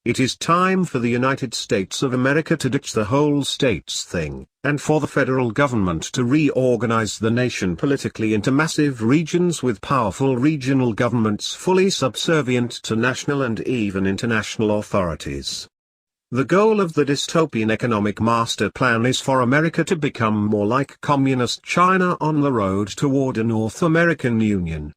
It is time for the United States of America to ditch the whole states thing, and for the federal government to reorganize the nation politically into massive regions with powerful regional governments fully subservient to national and even international authorities. The goal of the dystopian economic master plan is for America to become more like communist China on the road toward a North American Union.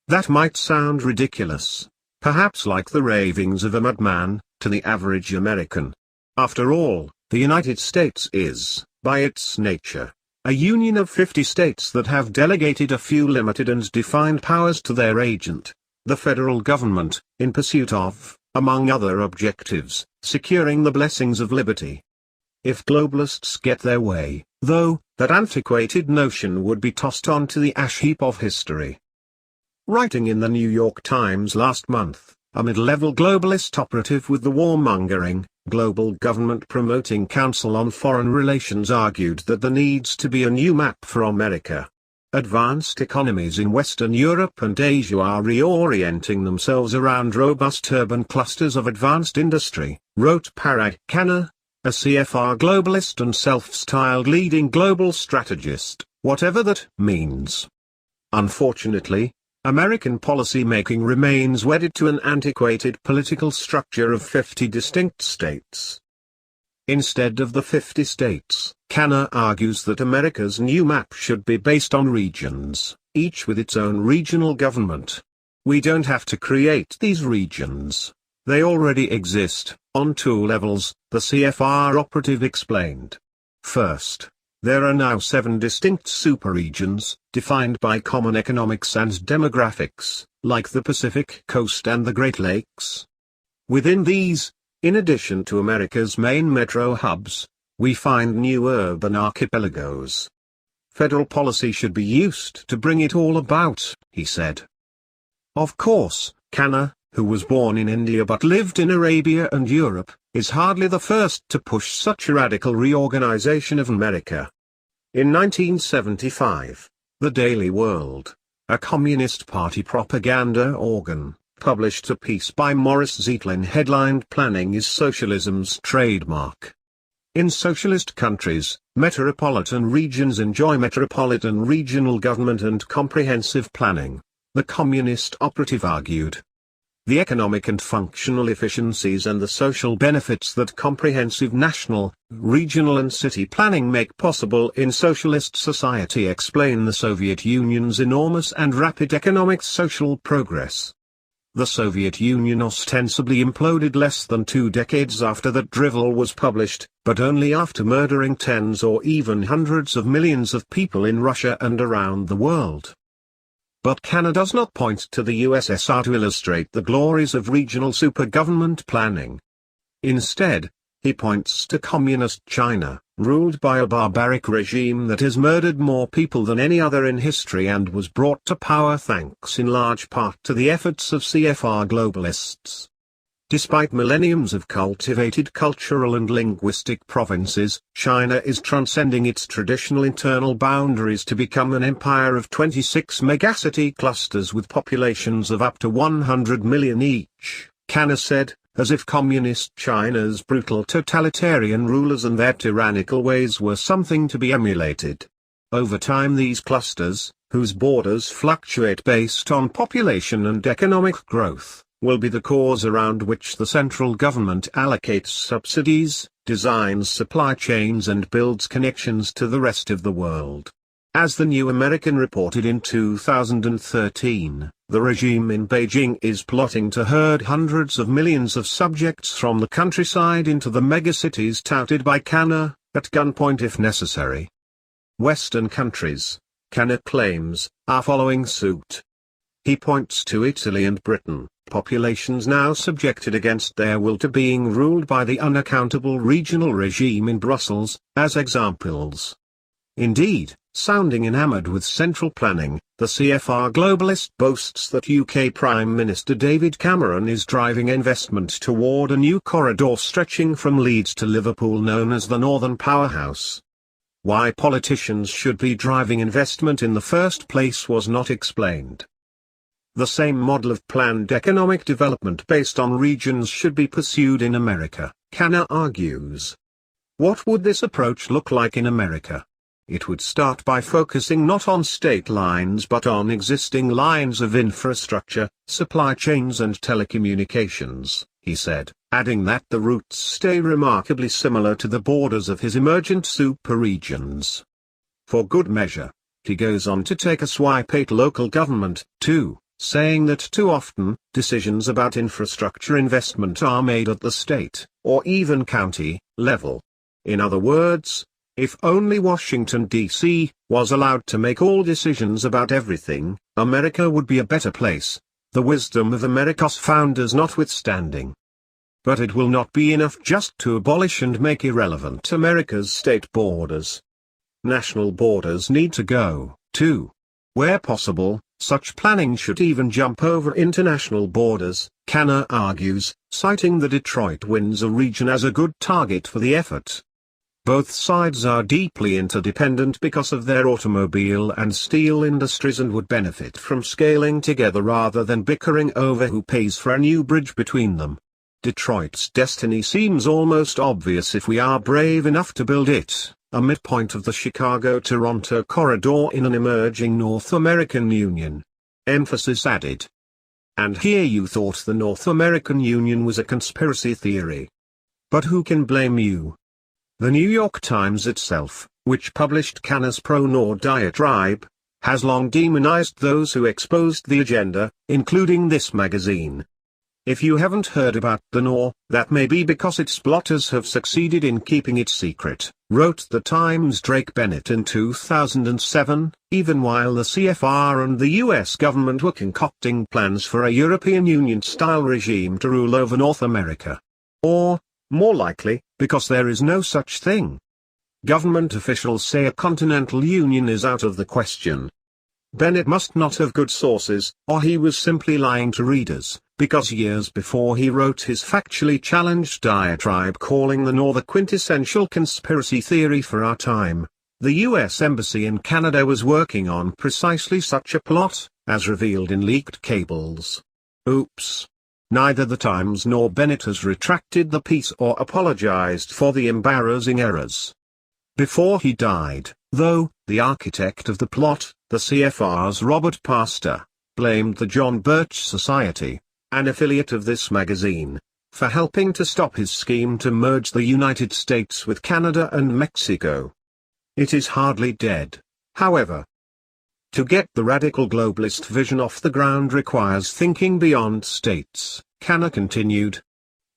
That might sound ridiculous, perhaps like the ravings of a madman, to the average American. After all, the United States is, by its nature, a union of 50 states that have delegated a few limited and defined powers to their agent, the federal government, in pursuit of, among other objectives, securing the blessings of liberty. If globalists get their way, though, that antiquated notion would be tossed onto the ash heap of history. Writing in the New York Times last month, a mid-level globalist operative with the warmongering, Global Government Promoting Council on Foreign Relations argued that there needs to be a new map for America. Advanced economies in Western Europe and Asia are reorienting themselves around robust urban clusters of advanced industry, wrote Parag Khanna, a CFR globalist and self-styled leading global strategist, whatever that means. Unfortunately, American policy-making remains wedded to an antiquated political structure of 50 distinct states. Instead of the 50 states, Khanna argues that America's new map should be based on regions, each with its own regional government. We don't have to create these regions. They already exist, on two levels, the CFR operative explained. First, there are now 7 distinct superregions, defined by common economics and demographics, like the Pacific Coast and the Great Lakes. Within these, in addition to America's main metro hubs, we find new urban archipelagos. Federal policy should be used to bring it all about, he said. Of course, Khanna, who was born in India but lived in Arabia and Europe, is hardly the first to push such a radical reorganization of America. In 1975, the Daily World, a Communist Party propaganda organ, published a piece by Morris Zeitlin headlined "Planning is Socialism's Trademark." In socialist countries, metropolitan regions enjoy metropolitan regional government and comprehensive planning, the communist operative argued. The economic and functional efficiencies and the social benefits that comprehensive national, regional and city planning make possible in socialist society explain the Soviet Union's enormous and rapid economic social progress. The Soviet Union ostensibly imploded less than 2 decades after that drivel was published, but only after murdering tens or even hundreds of millions of people in Russia and around the world. But Khanna does not point to the USSR to illustrate the glories of regional super-government planning. Instead, he points to communist China, ruled by a barbaric regime that has murdered more people than any other in history and was brought to power thanks in large part to the efforts of CFR globalists. Despite millenniums of cultivated cultural and linguistic provinces, China is transcending its traditional internal boundaries to become an empire of 26 megacity clusters with populations of up to 100 million each, Khanna said, as if communist China's brutal totalitarian rulers and their tyrannical ways were something to be emulated. Over time these clusters, whose borders fluctuate based on population and economic growth, will be the cause around which the central government allocates subsidies, designs supply chains and builds connections to the rest of the world. As the New American reported in 2013, the regime in Beijing is plotting to herd hundreds of millions of subjects from the countryside into the megacities touted by Khanna, at gunpoint if necessary. Western countries, Khanna claims, are following suit. He points to Italy and Britain, populations now subjected against their will to being ruled by the unaccountable regional regime in Brussels, as examples. Indeed, sounding enamored with central planning, the CFR globalist boasts that UK Prime Minister David Cameron is driving investment toward a new corridor stretching from Leeds to Liverpool known as the Northern Powerhouse. Why politicians should be driving investment in the first place was not explained. The same model of planned economic development based on regions should be pursued in America, Kanner argues. What would this approach look like in America? It would start by focusing not on state lines but on existing lines of infrastructure, supply chains and telecommunications, he said, adding that the routes stay remarkably similar to the borders of his emergent super-regions. For good measure, he goes on to take a swipe at local government, too, saying that too often, decisions about infrastructure investment are made at the state, or even county, level. In other words, if only Washington, D.C., was allowed to make all decisions about everything, America would be a better place, the wisdom of America's founders notwithstanding. But it will not be enough just to abolish and make irrelevant America's state borders. National borders need to go, too. Where possible, such planning should even jump over international borders, Kanner argues, citing the Detroit-Windsor region as a good target for the effort. Both sides are deeply interdependent because of their automobile and steel industries and would benefit from scaling together rather than bickering over who pays for a new bridge between them. Detroit's destiny seems almost obvious if we are brave enough to build it, a midpoint of the Chicago-Toronto corridor in an emerging North American Union. Emphasis added. And here you thought the North American Union was a conspiracy theory. But who can blame you? The New York Times itself, which published Kanner's pro-Nor diatribe, has long demonized those who exposed the agenda, including this magazine. If you haven't heard about the Nor, that may be because its blotters have succeeded in keeping it secret, wrote the Times' Drake Bennett in 2007, even while the CFR and the US government were concocting plans for a European Union-style regime to rule over North America. Or, more likely, because there is no such thing. Government officials say a continental union is out of the question. Bennett must not have good sources, or he was simply lying to readers, because years before he wrote his factually challenged diatribe calling the Nor the quintessential conspiracy theory for our time, the U.S. Embassy in Canada was working on precisely such a plot, as revealed in leaked cables. Oops. Neither the Times nor Bennett has retracted the piece or apologized for the embarrassing errors. Before he died, though, the architect of the plot, the CFR's Robert Pastor, blamed the John Birch Society, an affiliate of this magazine, for helping to stop his scheme to merge the United States with Canada and Mexico. It is hardly dead, however. To get the radical globalist vision off the ground requires thinking beyond states, Kanner continued.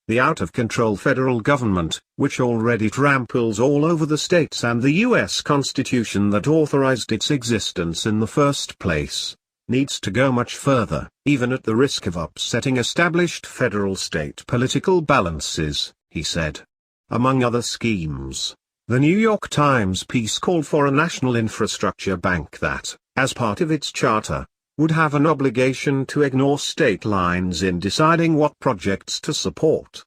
The out-of-control federal government, which already tramples all over the states and the U.S. Constitution that authorized its existence in the first place, needs to go much further, even at the risk of upsetting established federal-state political balances, he said. Among other schemes, the New York Times piece called for a national infrastructure bank that, as part of its charter, would have an obligation to ignore state lines in deciding what projects to support.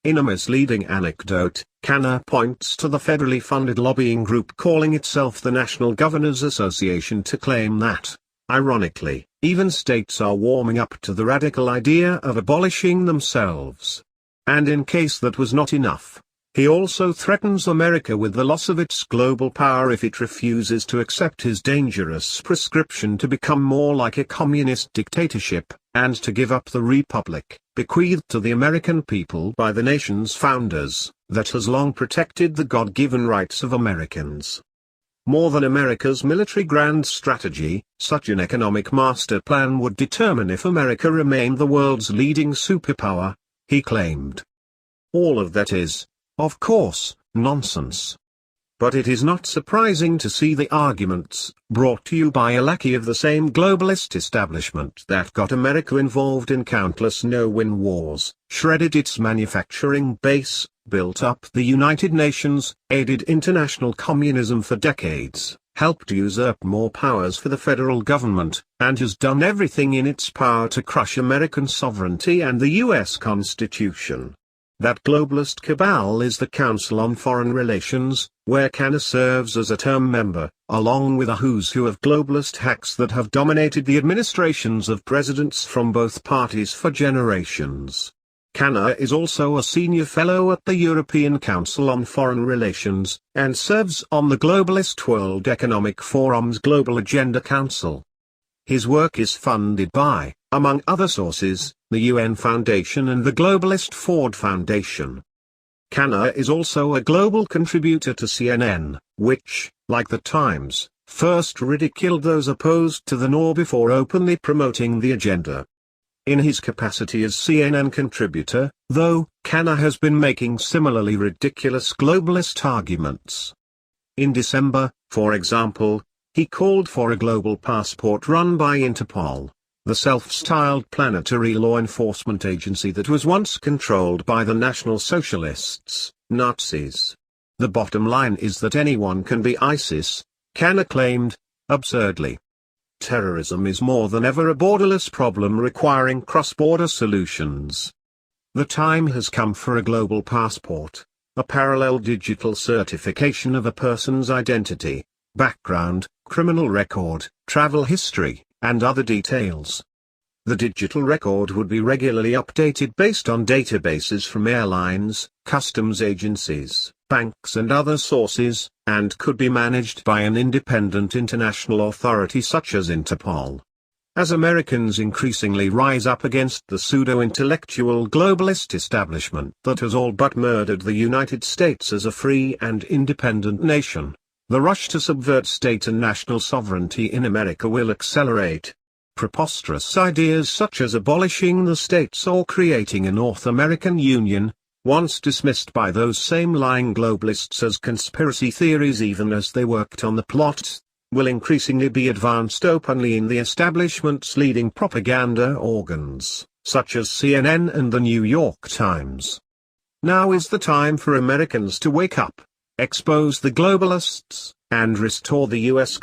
In a misleading anecdote, Kanner points to the federally funded lobbying group calling itself the National Governors Association to claim that, ironically, even states are warming up to the radical idea of abolishing themselves. And in case that was not enough, he also threatens America with the loss of its global power if it refuses to accept his dangerous prescription to become more like a communist dictatorship, and to give up the republic, bequeathed to the American people by the nation's founders, that has long protected the God-given rights of Americans. More than America's military grand strategy, such an economic master plan would determine if America remained the world's leading superpower, he claimed. All of that is, of course, nonsense. But it is not surprising to see the arguments, brought to you by a lackey of the same globalist establishment that got America involved in countless no-win wars, shredded its manufacturing base, built up the United Nations, aided international communism for decades, helped usurp more powers for the federal government, and has done everything in its power to crush American sovereignty and the U.S. Constitution. That globalist cabal is the Council on Foreign Relations, where Canna serves as a term member, along with a who's who of globalist hacks that have dominated the administrations of presidents from both parties for generations. Canna is also a senior fellow at the European Council on Foreign Relations, and serves on the Globalist World Economic Forum's Global Agenda Council. His work is funded by, among other sources, the UN Foundation and the Globalist Ford Foundation. Canna is also a global contributor to CNN, which, like the Times, first ridiculed those opposed to the NOR before openly promoting the agenda. In his capacity as CNN contributor, though, Canna has been making similarly ridiculous globalist arguments. In December, for example, he called for a global passport run by Interpol, the self-styled planetary law enforcement agency that was once controlled by the National Socialists, Nazis. The bottom line is that anyone can be ISIS, Canna claimed, absurdly. Terrorism is more than ever a borderless problem requiring cross-border solutions. The time has come for a global passport, a parallel digital certification of a person's identity, background, criminal record, travel history, and other details. The digital record would be regularly updated based on databases from airlines, customs agencies, banks and other sources, and could be managed by an independent international authority such as Interpol. As Americans increasingly rise up against the pseudo-intellectual globalist establishment that has all but murdered the United States as a free and independent nation, the rush to subvert state and national sovereignty in America will accelerate. Preposterous ideas such as abolishing the states or creating a North American Union, once dismissed by those same lying globalists as conspiracy theories even as they worked on the plot, will increasingly be advanced openly in the establishment's leading propaganda organs, such as CNN and the New York Times. Now is the time for Americans to wake up, expose the globalists, and restore the U.S.